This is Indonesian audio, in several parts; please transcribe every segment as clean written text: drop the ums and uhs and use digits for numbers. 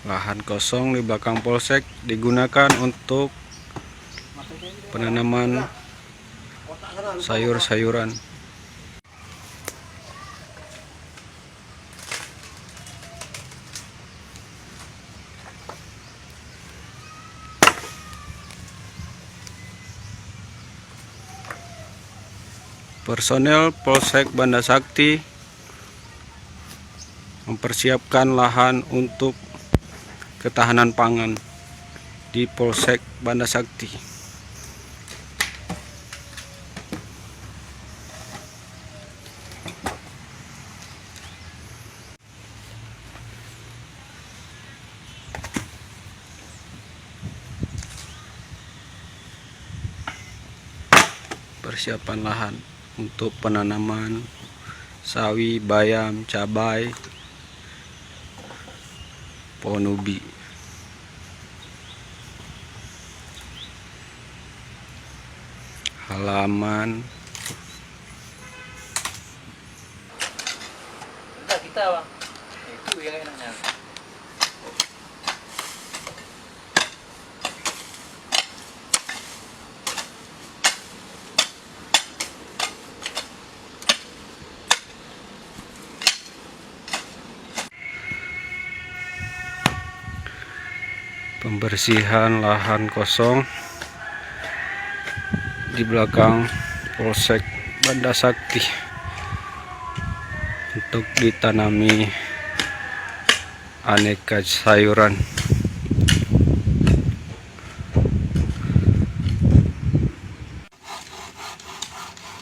Lahan kosong di belakang polsek digunakan untuk penanaman sayur-sayuran. Personel Polsek Banda Sakti mempersiapkan lahan untuk ketahanan pangan di Polsek Banda Sakti. Persiapan lahan untuk penanaman sawi, bayam, cabai, pohon ubi. Halaman kita bang, itu yang enaknya. pembersihan lahan kosong di belakang Polsek Banda Sakti untuk ditanami aneka sayuran.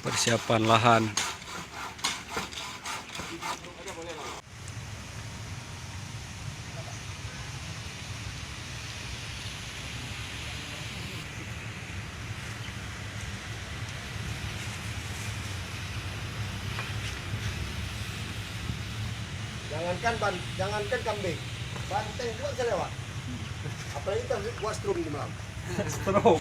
Persiapan lahan. Jangankan kambing, banteng juga bisa lewat. Apalagi kita buat strum di malam. Strom.